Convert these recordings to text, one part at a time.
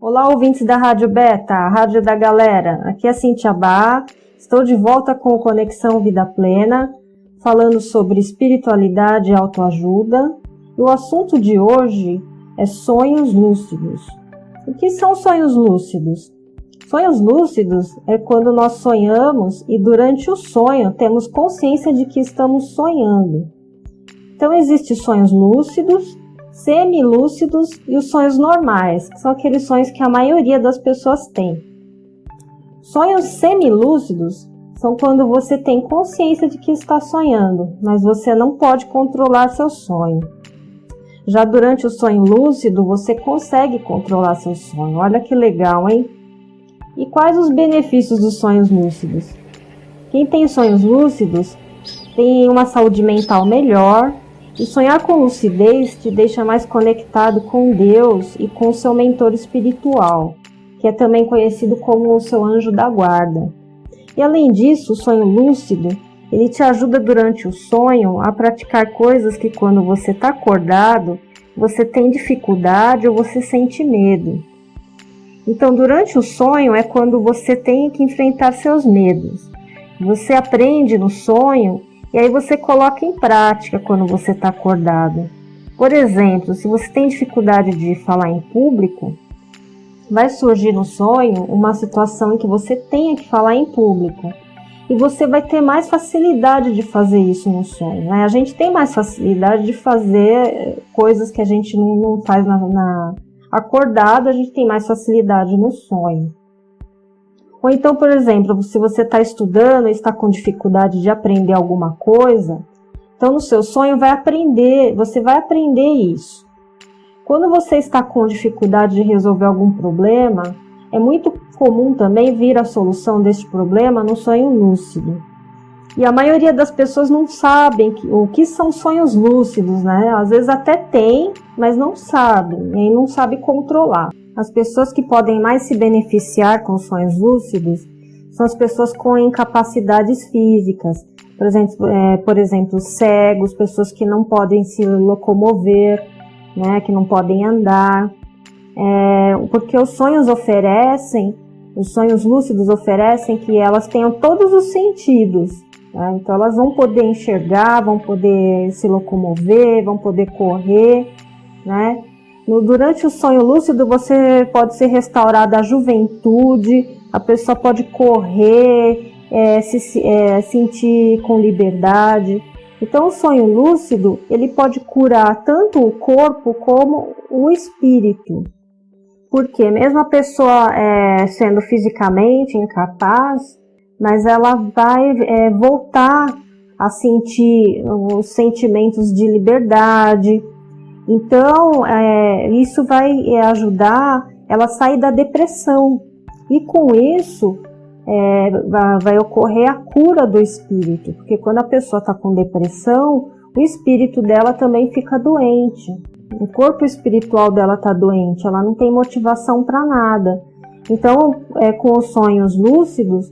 Olá, ouvintes da Rádio Beta, a rádio da galera. Aqui é a Cíntia Bá, estou de volta com o Conexão Vida Plena, falando sobre espiritualidade e autoajuda. E o assunto de hoje é sonhos lúcidos. O que são sonhos lúcidos? Sonhos lúcidos é quando nós sonhamos e durante o sonho temos consciência de que estamos sonhando. Então existem sonhos lúcidos, semilúcidos e os sonhos normais, que são aqueles sonhos que a maioria das pessoas tem. Sonhos semilúcidos são quando você tem consciência de que está sonhando, mas você não pode controlar seu sonho. Já durante o sonho lúcido, você consegue controlar seu sonho. Olha que legal, hein? E quais os benefícios dos sonhos lúcidos? Quem tem sonhos lúcidos tem uma saúde mental melhor, e sonhar com lucidez te deixa mais conectado com Deus e com o seu mentor espiritual, que é também conhecido como o seu anjo da guarda. E além disso, o sonho lúcido, ele te ajuda durante o sonho a praticar coisas que quando você está acordado, você tem dificuldade ou você sente medo. Então, durante o sonho é quando você tem que enfrentar seus medos. Você aprende no sonho e aí você coloca em prática quando você está acordado. Por exemplo, se você tem dificuldade de falar em público, vai surgir no sonho uma situação em que você tenha que falar em público. E você vai ter mais facilidade de fazer isso no sonho, né? A gente tem mais facilidade de fazer coisas que a gente não faz acordado, a gente tem mais facilidade no sonho. Ou então, por exemplo, se você está estudando e está com dificuldade de aprender alguma coisa, então no seu sonho você vai aprender isso. Quando você está com dificuldade de resolver algum problema, é muito comum também vir a solução deste problema no sonho lúcido. E a maioria das pessoas não sabem o que são sonhos lúcidos, né? Às vezes até tem, mas não sabem, e não sabem controlar. As pessoas que podem mais se beneficiar com sonhos lúcidos são as pessoas com incapacidades físicas, por exemplo, cegos, pessoas que não podem se locomover, né, que não podem andar, porque os sonhos lúcidos oferecem que elas tenham todos os sentidos, né? Então elas vão poder enxergar, vão poder se locomover, vão poder correr, né? Durante o sonho lúcido você pode ser restaurada a juventude, a pessoa pode correr, se sentir com liberdade. Então o sonho lúcido ele pode curar tanto o corpo como o espírito. Porque mesmo a pessoa sendo fisicamente incapaz, mas ela vai voltar a sentir os sentimentos de liberdade. Então, isso vai ajudar ela a sair da depressão. E com isso, vai ocorrer a cura do espírito. Porque quando a pessoa está com depressão, o espírito dela também fica doente. O corpo espiritual dela está doente, ela não tem motivação para nada. Então, com os sonhos lúcidos,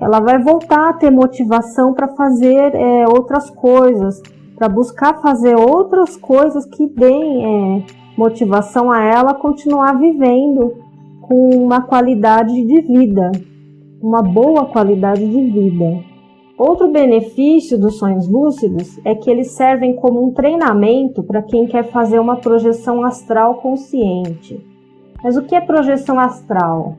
ela vai voltar a ter motivação para fazer outras coisas, para buscar fazer outras coisas que deem motivação a ela a continuar vivendo com uma qualidade de vida, uma boa qualidade de vida. Outro benefício dos sonhos lúcidos é que eles servem como um treinamento para quem quer fazer uma projeção astral consciente. Mas o que é projeção astral?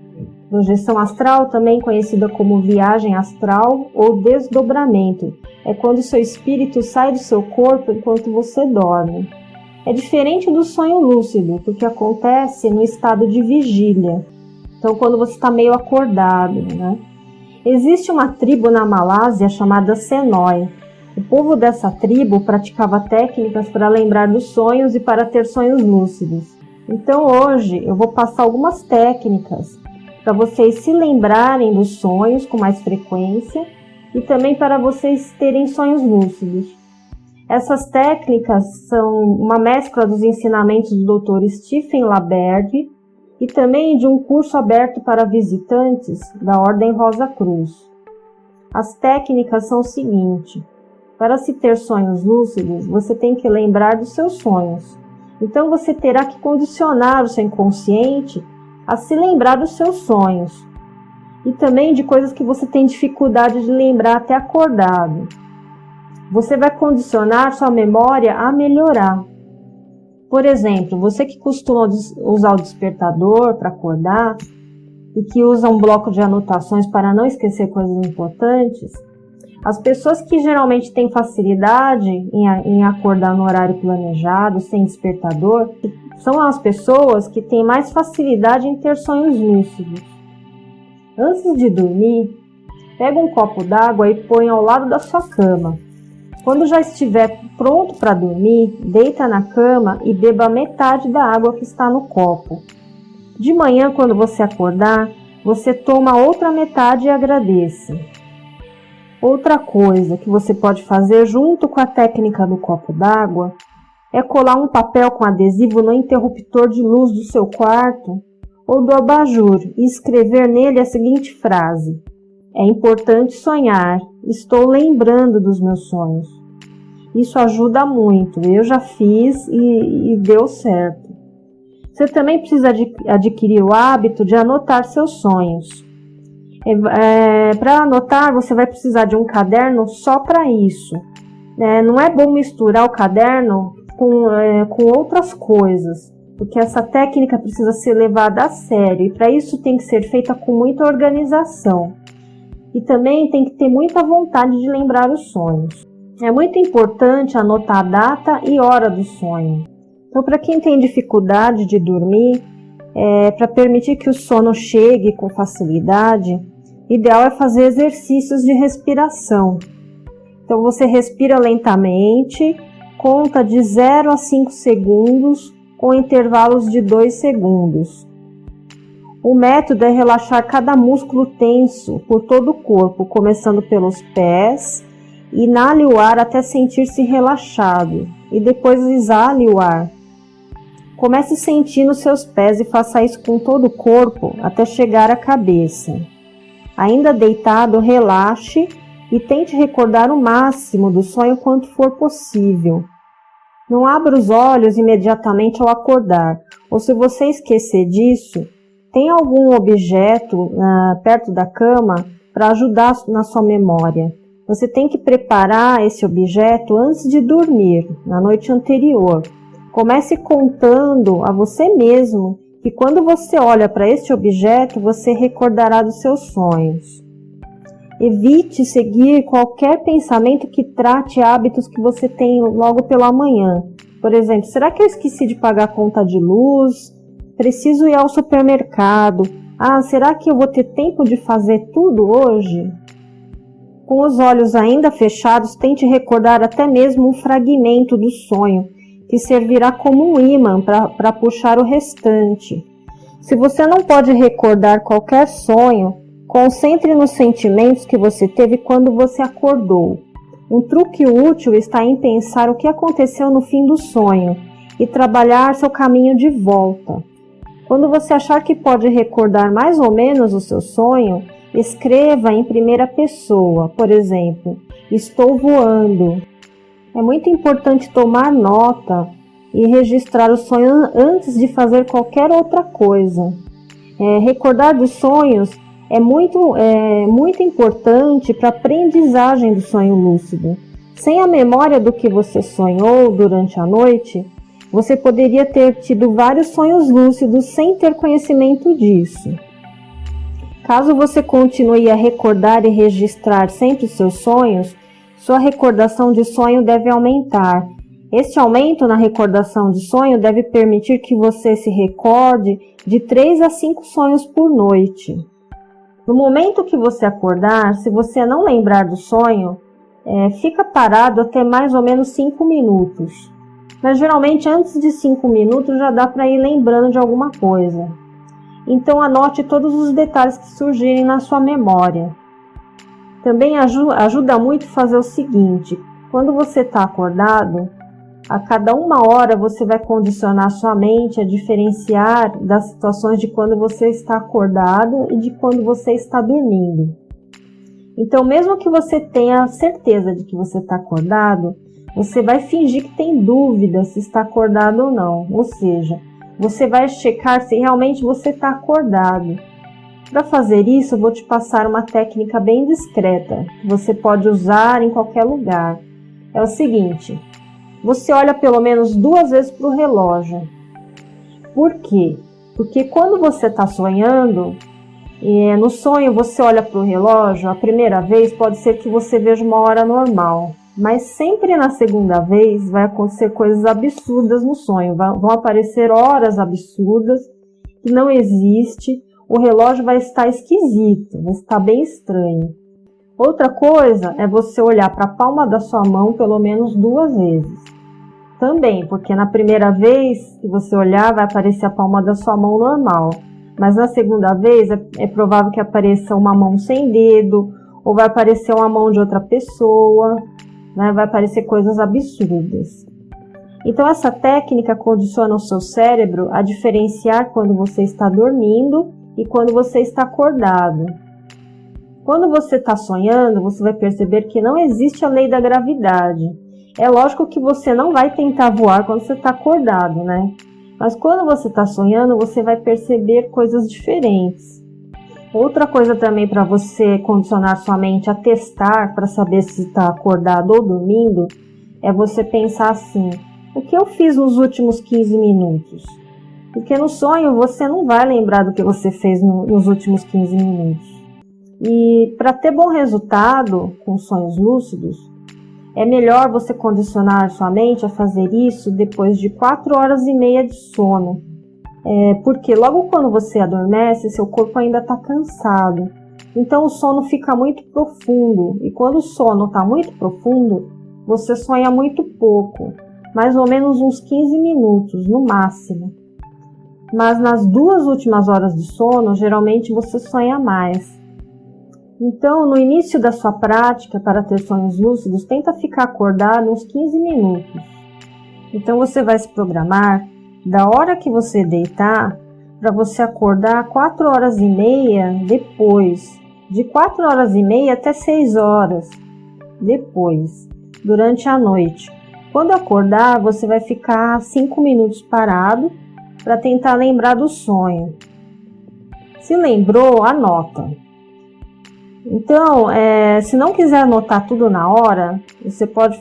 Projeção astral, também conhecida como viagem astral ou desdobramento, é quando seu espírito sai do seu corpo enquanto você dorme. É diferente do sonho lúcido, porque acontece no estado de vigília. Então, quando você está meio acordado, né? Existe uma tribo na Malásia chamada Senoi. O povo dessa tribo praticava técnicas para lembrar dos sonhos e para ter sonhos lúcidos. Então, hoje, eu vou passar algumas técnicas para vocês se lembrarem dos sonhos com mais frequência e também para vocês terem sonhos lúcidos. Essas técnicas são uma mescla dos ensinamentos do Dr. Stephen LaBerge e também de um curso aberto para visitantes da Ordem Rosa Cruz. As técnicas são o seguinte: para se ter sonhos lúcidos, você tem que lembrar dos seus sonhos. Então você terá que condicionar o seu inconsciente a se lembrar dos seus sonhos e também de coisas que você tem dificuldade de lembrar até acordado. Você vai condicionar sua memória a melhorar. Por exemplo, você que costuma usar o despertador para acordar e que usa um bloco de anotações para não esquecer coisas importantes, as pessoas que geralmente têm facilidade em acordar no horário planejado, sem despertador, são as pessoas que têm mais facilidade em ter sonhos lúcidos. Antes de dormir, pega um copo d'água e põe ao lado da sua cama. Quando já estiver pronto para dormir, deita na cama e beba metade da água que está no copo. De manhã, quando você acordar, você toma outra metade e agradece. Outra coisa que você pode fazer junto com a técnica do copo d'água é colar um papel com adesivo no interruptor de luz do seu quarto ou do abajur e escrever nele a seguinte frase: é importante sonhar, estou lembrando dos meus sonhos. Isso ajuda muito, eu já fiz e deu certo. Você também precisa adquirir o hábito de anotar seus sonhos. Para anotar, você vai precisar de um caderno só para isso. Não é bom misturar o caderno com outras coisas, porque essa técnica precisa ser levada a sério e para isso tem que ser feita com muita organização. E também tem que ter muita vontade de lembrar os sonhos. É muito importante anotar a data e hora do sonho. Então, para quem tem dificuldade de dormir, para permitir que o sono chegue com facilidade, o ideal é fazer exercícios de respiração. Então, você respira lentamente, conta de 0 a 5 segundos, com intervalos de 2 segundos. O método é relaxar cada músculo tenso por todo o corpo, começando pelos pés. Inale o ar até sentir-se relaxado e depois exale o ar. Comece sentindo seus pés e faça isso com todo o corpo até chegar à cabeça. Ainda deitado, relaxe e tente recordar o máximo do sonho quanto for possível. Não abra os olhos imediatamente ao acordar, ou se você esquecer disso, tem algum objeto perto da cama para ajudar na sua memória. Você tem que preparar esse objeto antes de dormir, na noite anterior. Comece contando a você mesmo que quando você olha para este objeto, você recordará dos seus sonhos. Evite seguir qualquer pensamento que trate hábitos que você tem logo pela manhã. Por exemplo, será que eu esqueci de pagar a conta de luz? Preciso ir ao supermercado. Será que eu vou ter tempo de fazer tudo hoje? Com os olhos ainda fechados, tente recordar até mesmo um fragmento do sonho, que servirá como um ímã para puxar o restante. Se você não pode recordar qualquer sonho, concentre nos sentimentos que você teve quando você acordou. Um truque útil está em pensar o que aconteceu no fim do sonho e trabalhar seu caminho de volta. Quando você achar que pode recordar mais ou menos o seu sonho, escreva em primeira pessoa, por exemplo, estou voando. É muito importante tomar nota e registrar o sonho antes de fazer qualquer outra coisa. Recordar dos sonhos é muito importante para a aprendizagem do sonho lúcido. Sem a memória do que você sonhou durante a noite, você poderia ter tido vários sonhos lúcidos sem ter conhecimento disso. Caso você continue a recordar e registrar sempre os seus sonhos, sua recordação de sonho deve aumentar. Este aumento na recordação de sonho deve permitir que você se recorde de 3 a 5 sonhos por noite. No momento que você acordar, se você não lembrar do sonho, fica parado até mais ou menos 5 minutos. Mas geralmente antes de 5 minutos já dá para ir lembrando de alguma coisa. Então anote todos os detalhes que surgirem na sua memória. Também ajuda muito fazer o seguinte: quando você está acordado, a cada 1 hora você vai condicionar sua mente a diferenciar das situações de quando você está acordado e de quando você está dormindo. Então, mesmo que você tenha certeza de que você está acordado, você vai fingir que tem dúvida se está acordado ou não. Ou seja, você vai checar se realmente você está acordado. Para fazer isso, eu vou te passar uma técnica bem discreta, que você pode usar em qualquer lugar. É o seguinte, você olha pelo menos 2 vezes para o relógio. Por quê? Porque quando você está sonhando, no sonho você olha para o relógio, a primeira vez pode ser que você veja uma hora normal, mas sempre na segunda vez vai acontecer coisas absurdas no sonho, vão aparecer horas absurdas que não existe, o relógio vai estar esquisito, vai estar bem estranho. Outra coisa é você olhar para a palma da sua mão pelo menos 2 vezes. Também, porque na primeira vez que você olhar vai aparecer a palma da sua mão normal, mas na segunda vez é provável que apareça uma mão sem dedo, ou vai aparecer uma mão de outra pessoa, né? Vai aparecer coisas absurdas. Então essa técnica condiciona o seu cérebro a diferenciar quando você está dormindo e quando você está acordado. Quando você está sonhando, você vai perceber que não existe a lei da gravidade. É lógico que você não vai tentar voar quando você está acordado, né? Mas quando você está sonhando, você vai perceber coisas diferentes. Outra coisa também para você condicionar sua mente a testar para saber se está acordado ou dormindo, é você pensar assim, o que eu fiz nos últimos 15 minutos? Porque no sonho você não vai lembrar do que você fez nos últimos 15 minutos. E para ter bom resultado com sonhos lúcidos, é melhor você condicionar sua mente a fazer isso depois de 4 horas e meia de sono. Porque logo quando você adormece, seu corpo ainda está cansado. Então o sono fica muito profundo. E quando o sono está muito profundo, você sonha muito pouco. Mais ou menos uns 15 minutos, no máximo. Mas nas 2 últimas horas de sono, geralmente você sonha mais. Então, no início da sua prática para ter sonhos lúcidos, tenta ficar acordado uns 15 minutos. Então, você vai se programar da hora que você deitar para você acordar 4 horas e meia depois. De 4 horas e meia até 6 horas depois, durante a noite. Quando acordar, você vai ficar 5 minutos parado para tentar lembrar do sonho. Se lembrou, anota. Então, se não quiser anotar tudo na hora, você pode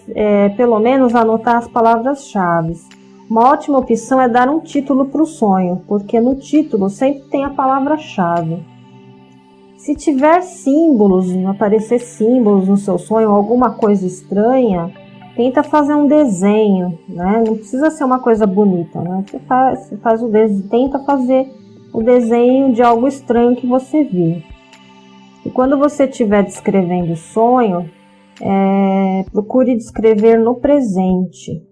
pelo menos anotar as palavras-chave. Uma ótima opção é dar um título para o sonho, porque no título sempre tem a palavra-chave. Se tiver símbolos, aparecer símbolos no seu sonho, alguma coisa estranha, tenta fazer um desenho, né? Não precisa ser uma coisa bonita, né? Você faz o desenho, tenta fazer o desenho de algo estranho que você viu. E quando você estiver descrevendo o sonho, procure descrever no presente.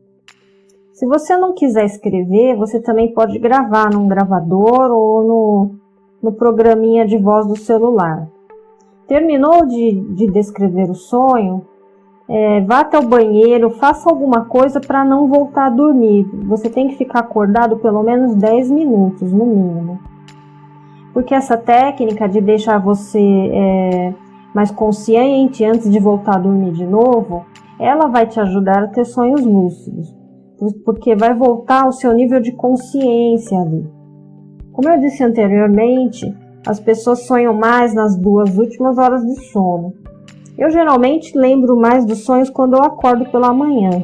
Se você não quiser escrever, você também pode gravar num gravador ou no programinha de voz do celular. Terminou de descrever o sonho, vá até o banheiro, faça alguma coisa para não voltar a dormir. Você tem que ficar acordado pelo menos 10 minutos, no mínimo. Porque essa técnica de deixar você mais consciente antes de voltar a dormir de novo, ela vai te ajudar a ter sonhos lúcidos, porque vai voltar ao seu nível de consciência ali. Como eu disse anteriormente, as pessoas sonham mais nas 2 últimas horas de sono. Eu geralmente lembro mais dos sonhos quando eu acordo pela manhã.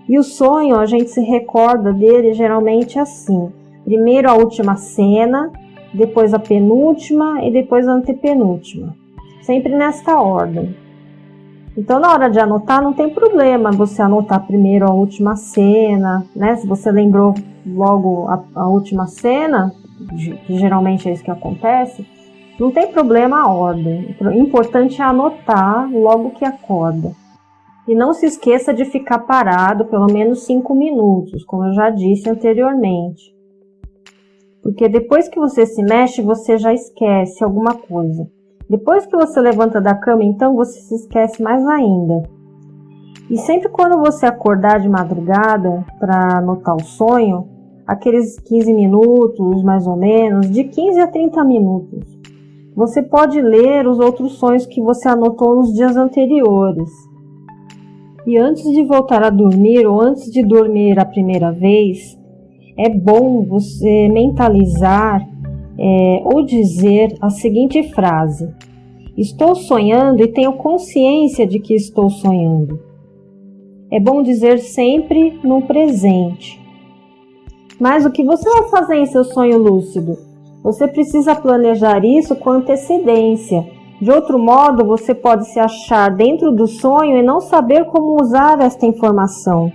E o sonho, a gente se recorda dele geralmente assim. Primeiro a última cena, depois a penúltima e depois a antepenúltima. Sempre nesta ordem. Então, na hora de anotar, não tem problema você anotar primeiro a última cena, né? Se você lembrou logo a última cena, que geralmente é isso que acontece, não tem problema a ordem. O importante é anotar logo que acorda. E não se esqueça de ficar parado pelo menos 5 minutos, como eu já disse anteriormente. Porque depois que você se mexe, você já esquece alguma coisa. Depois que você levanta da cama, então, você se esquece mais ainda. E sempre quando você acordar de madrugada para anotar o sonho, aqueles 15 minutos, mais ou menos, de 15 a 30 minutos, você pode ler os outros sonhos que você anotou nos dias anteriores. E antes de voltar a dormir ou antes de dormir a primeira vez, é bom você mentalizar ou dizer a seguinte frase: estou sonhando e tenho consciência de que estou sonhando. É bom dizer sempre no presente. Mas o que você vai fazer em seu sonho lúcido? Você precisa planejar isso com antecedência. De outro modo, você pode se achar dentro do sonho e não saber como usar esta informação.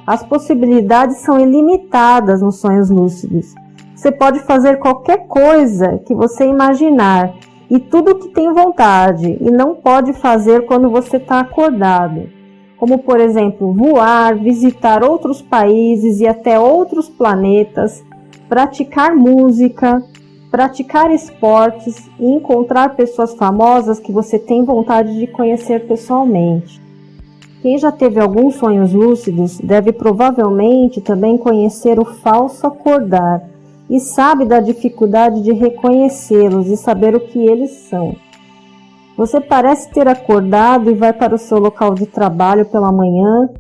As possibilidades são ilimitadas nos sonhos lúcidos. Você pode fazer qualquer coisa que você imaginar e tudo o que tem vontade e não pode fazer quando você está acordado. Como, por exemplo, voar, visitar outros países e até outros planetas, praticar música, praticar esportes e encontrar pessoas famosas que você tem vontade de conhecer pessoalmente. Quem já teve alguns sonhos lúcidos deve provavelmente também conhecer o falso acordar e sabe da dificuldade de reconhecê-los e saber o que eles são. Você parece ter acordado e vai para o seu local de trabalho pela manhã,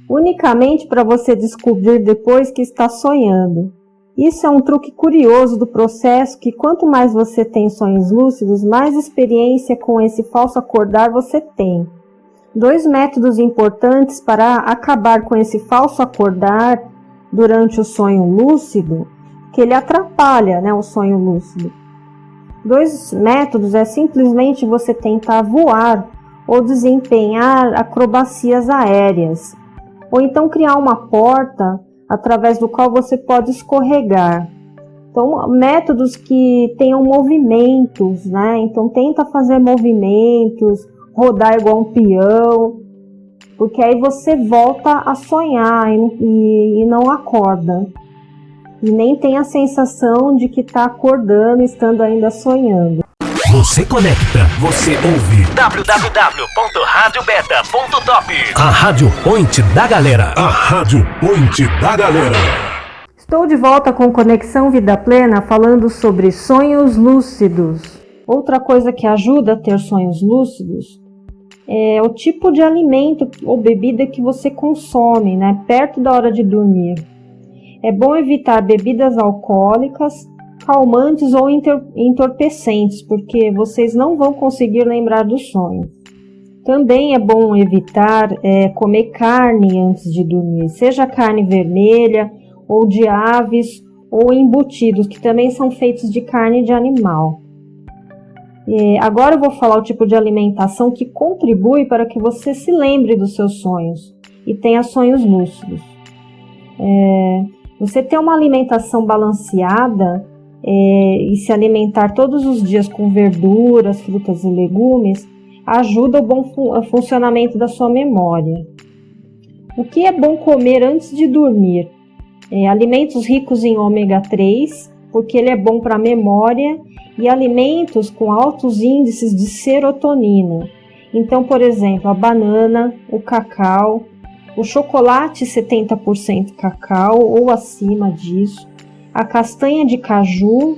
unicamente para você descobrir depois que está sonhando. Isso é um truque curioso do processo que quanto mais você tem sonhos lúcidos, mais experiência com esse falso acordar você tem. 2 métodos importantes para acabar com esse falso acordar durante o sonho lúcido, que ele atrapalha, o sonho lúcido. 2 métodos é simplesmente você tentar voar ou desempenhar acrobacias aéreas, ou então criar uma porta através do qual você pode escorregar. Então, métodos que tenham movimentos, Então, tenta fazer movimentos, rodar igual um peão, porque aí você volta a sonhar e não acorda. E nem tem a sensação de que está acordando, estando ainda sonhando. Você conecta, você ouve www.radiobeta.top. A Rádio Point da galera. A Rádio Point da galera. Estou de volta com Conexão Vida Plena, falando sobre sonhos lúcidos. Outra coisa que ajuda a ter sonhos lúcidos é o tipo de alimento ou bebida que você consome, perto da hora de dormir. É bom evitar bebidas alcoólicas, calmantes ou entorpecentes, porque vocês não vão conseguir lembrar do sonho. Também é bom evitar comer carne antes de dormir, seja carne vermelha ou de aves ou embutidos, que também são feitos de carne de animal. Agora eu vou falar o tipo de alimentação que contribui para que você se lembre dos seus sonhos e tenha sonhos lúcidos. Você ter uma alimentação balanceada e se alimentar todos os dias com verduras, frutas e legumes ajuda o bom funcionamento da sua memória. O que é bom comer antes de dormir? Alimentos ricos em ômega 3, porque ele é bom para a memória, e alimentos com altos índices de serotonina. Então, por exemplo, a banana, o cacau, o chocolate 70% cacau ou acima disso, a castanha de caju,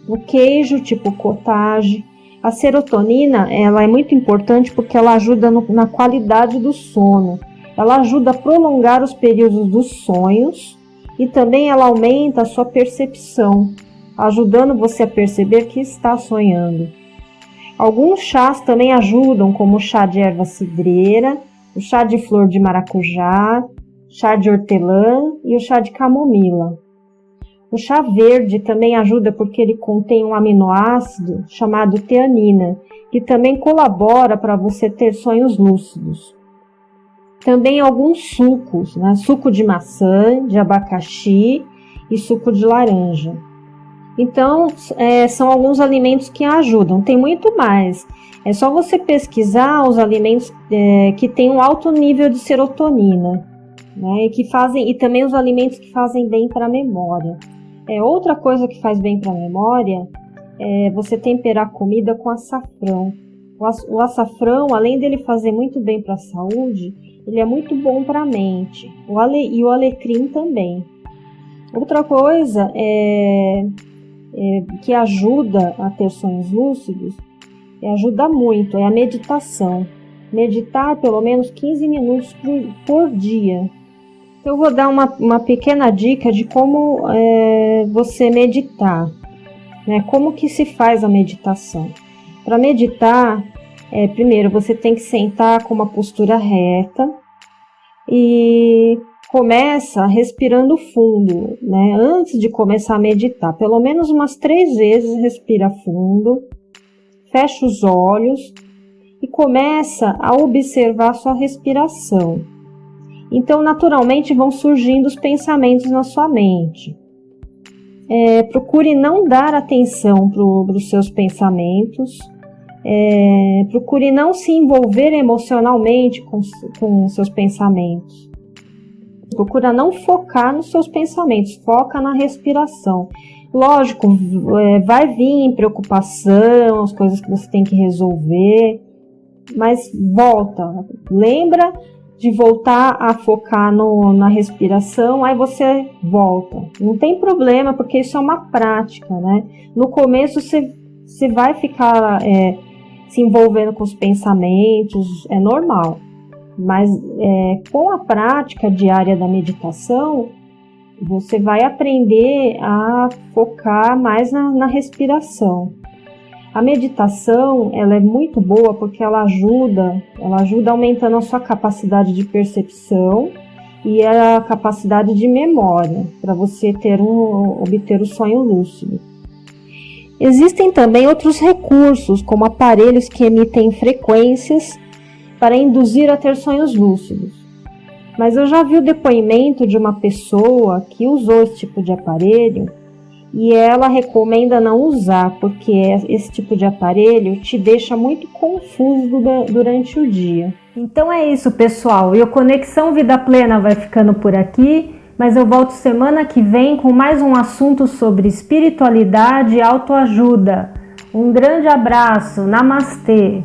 o queijo tipo cottage. A serotonina ela é muito importante porque ela ajuda na qualidade do sono. Ela ajuda a prolongar os períodos dos sonhos e também ela aumenta a sua percepção, ajudando você a perceber que está sonhando. Alguns chás também ajudam, como o chá de erva cidreira, o chá de flor de maracujá, chá de hortelã e o chá de camomila. O chá verde também ajuda porque ele contém um aminoácido chamado teanina, que também colabora para você ter sonhos lúcidos. Também alguns sucos, suco de maçã, de abacaxi e suco de laranja. Então, são alguns alimentos que ajudam. Tem muito mais. É só você pesquisar os alimentos que têm um alto nível de serotonina, e também os alimentos que fazem bem para a memória. Outra coisa que faz bem para a memória é você temperar a comida com açafrão. O açafrão, além dele fazer muito bem para a saúde, ele é muito bom para a mente. E o alecrim também. Outra coisa que ajuda a ter sonhos lúcidos, ajuda muito, é a meditação. Meditar pelo menos 15 minutos por dia. Eu vou dar uma pequena dica de como você meditar, né? Como que se faz a meditação. Para meditar, primeiro você tem que sentar com uma postura reta e começa respirando fundo, né? Antes de começar a meditar, pelo menos umas 3 vezes respira fundo, fecha os olhos e começa a observar a sua respiração. Então, naturalmente, vão surgindo os pensamentos na sua mente. Procure não dar atenção para os seus pensamentos. Procure não se envolver emocionalmente com seus pensamentos. Procura não focar nos seus pensamentos, foca na respiração. Lógico, vai vir preocupação, as coisas que você tem que resolver, mas volta, lembra de voltar a focar na respiração, aí você volta. Não tem problema, porque isso é uma prática, né? No começo você vai ficar se envolvendo com os pensamentos, é normal. Mas com a prática diária da meditação, você vai aprender a focar mais na respiração. A meditação, ela é muito boa porque ela ajuda aumentando a sua capacidade de percepção e a capacidade de memória, para você obter o sonho lúcido. Existem também outros recursos, como aparelhos que emitem frequências para induzir a ter sonhos lúcidos. Mas eu já vi o depoimento de uma pessoa que usou esse tipo de aparelho e ela recomenda não usar, porque esse tipo de aparelho te deixa muito confuso durante o dia. Então é isso, pessoal. E o Conexão Vida Plena vai ficando por aqui, mas eu volto semana que vem com mais um assunto sobre espiritualidade e autoajuda. Um grande abraço. Namastê!